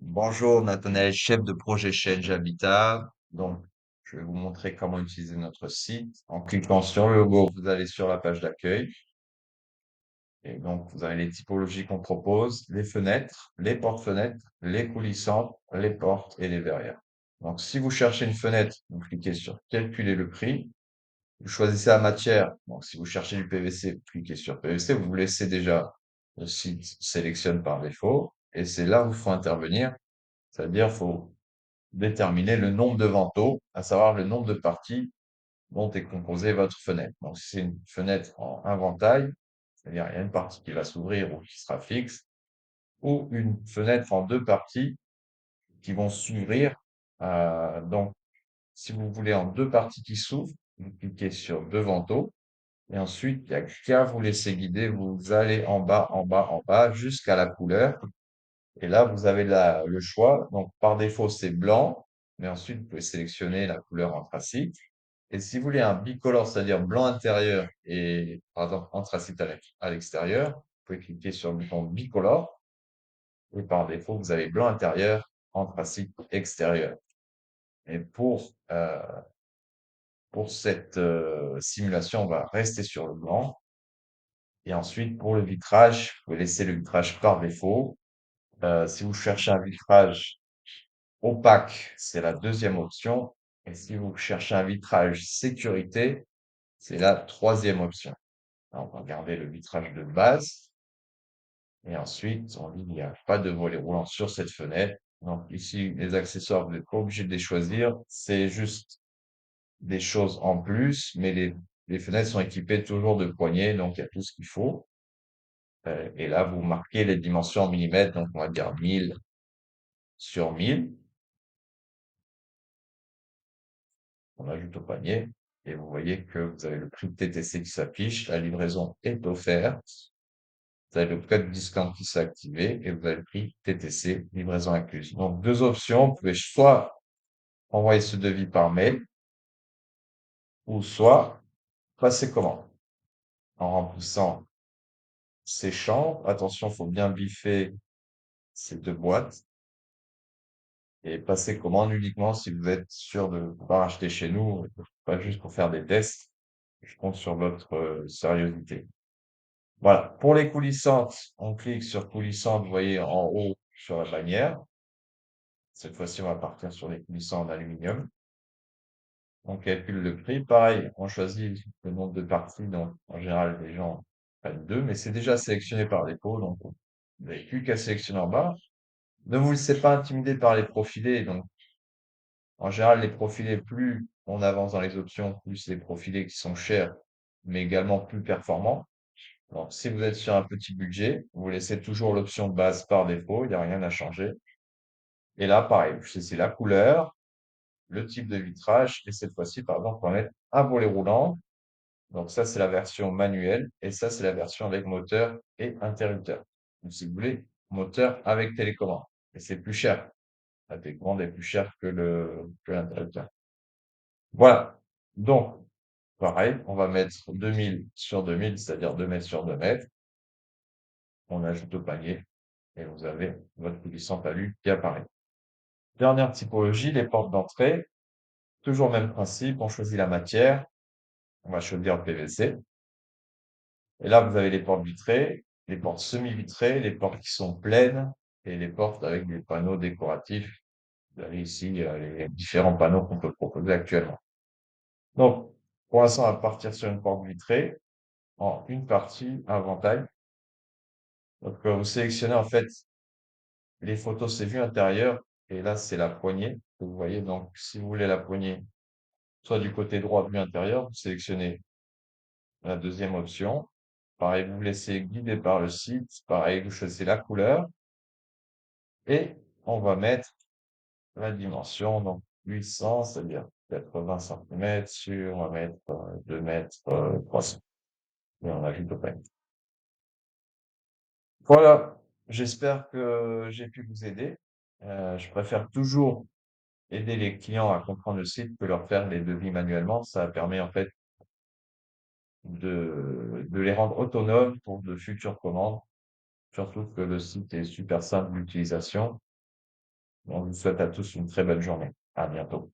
Bonjour Nathanaël, chef de projet Change Habitat. Donc, je vais vous montrer comment utiliser notre site. En cliquant sur le logo, vous allez sur la page d'accueil. Et donc, vous avez les typologies qu'on propose, les fenêtres, les portes-fenêtres, les coulissantes, les portes et les verrières. Donc, si vous cherchez une fenêtre, vous cliquez sur calculer le prix. Vous choisissez la matière. Donc, si vous cherchez du PVC, vous cliquez sur PVC. Vous laissez déjà le site sélectionne par défaut. Et c'est là où il faut intervenir. C'est-à-dire, faut déterminer le nombre de vantaux, à savoir le nombre de parties dont est composée votre fenêtre. Donc, si c'est une fenêtre en inventail, c'est-à-dire il y a une partie qui va s'ouvrir ou qui sera fixe, ou une fenêtre en deux parties qui vont s'ouvrir. Donc, si vous voulez en deux parties qui s'ouvrent, vous cliquez sur deux vantaux, et ensuite, il n'y a qu'à vous laisser guider, vous allez en bas, en bas, en bas, jusqu'à la couleur. Et là, vous avez le choix. Donc, par défaut, c'est blanc, mais ensuite, vous pouvez sélectionner la couleur anthracite. Et si vous voulez un bicolore, c'est-à-dire blanc intérieur et, par exemple, anthracite à l'extérieur, vous pouvez cliquer sur le bouton bicolore. Et par défaut, vous avez blanc intérieur, anthracite extérieur. Et pour cette simulation, on va rester sur le blanc. Et ensuite, pour le vitrage, vous pouvez laisser le vitrage par défaut. Si vous cherchez un vitrage opaque, c'est la deuxième option. Et si vous cherchez un vitrage sécurité, c'est la troisième option. Alors, on va garder le vitrage de base. Et ensuite, on dit il n'y a pas de volet roulant sur cette fenêtre. Donc ici, les accessoires, vous n'êtes pas obligé de les choisir. C'est juste des choses en plus, mais les fenêtres sont équipées toujours de poignées, donc il y a tout ce qu'il faut. Et là, vous marquez les dimensions en millimètres, donc on va dire 1000 sur 1000. On ajoute au panier et vous voyez que vous avez le prix TTC qui s'affiche, la livraison est offerte, vous avez le code discount qui s'est activé et vous avez le prix TTC, livraison incluse. Donc, deux options, vous pouvez soit envoyer ce devis par mail ou soit passer commande en remplissant ces champs. Attention, il faut bien biffer ces deux boîtes et passer commande uniquement si vous êtes sûr de pouvoir acheter chez nous, pas juste pour faire des tests. Je compte sur votre sérieuxité. Voilà. Pour les coulissantes, on clique sur coulissantes, vous voyez en haut sur la bannière. Cette fois-ci, on va partir sur les coulissants en aluminium. On calcule le prix. Pareil, on choisit le nombre de parties. Donc, en général, les gens prennent deux, mais c'est déjà sélectionné par défaut. Donc, vous n'avez plus qu'à sélectionner en bas. Ne vous laissez pas intimider par les profilés. Donc, en général, les profilés, plus on avance dans les options, plus les profilés qui sont chers, mais également plus performants. Donc, si vous êtes sur un petit budget, vous laissez toujours l'option de base par défaut, il n'y a rien à changer. Et là, pareil, vous choisissez la couleur, le type de vitrage, et cette fois-ci, par exemple, on va mettre un volet roulant. Donc ça, c'est la version manuelle, et ça, c'est la version avec moteur et interrupteur. Donc, si vous voulez, moteur avec télécommande. Et c'est plus cher. La télécommande est plus chère que l'interrupteur. Voilà. Donc, pareil, on va mettre 2000 sur 2000, c'est-à-dire 2 mètres sur 2 mètres. On ajoute au panier et vous avez votre coulissant alu qui apparaît. Dernière typologie, les portes d'entrée. Toujours le même principe, on choisit la matière, on va choisir le PVC. Et là, vous avez les portes vitrées, les portes semi-vitrées, les portes qui sont pleines et les portes avec des panneaux décoratifs. Vous avez ici les différents panneaux qu'on peut proposer actuellement. Donc, pour l'instant, on va partir sur une porte vitrée en une partie, un ventail. Donc, vous sélectionnez en fait les photos, c'est vue intérieure et là, c'est la poignée que vous voyez. Donc, si vous voulez la poignée soit du côté droit, vue intérieure, vous sélectionnez la deuxième option. Pareil, vous vous laissez guider par le site. Pareil, vous choisissez la couleur et on va mettre la dimension, donc 800, c'est-à-dire 80 cm sur, on va mettre 2 mètres 300 et on ajoute au panier. Voilà, j'espère que j'ai pu vous aider. Je préfère toujours aider les clients à comprendre le site que leur faire les devis manuellement. Ça permet en fait de les rendre autonomes pour de futures commandes. Surtout que le site est super simple d'utilisation. On vous souhaite à tous une très bonne journée. À bientôt.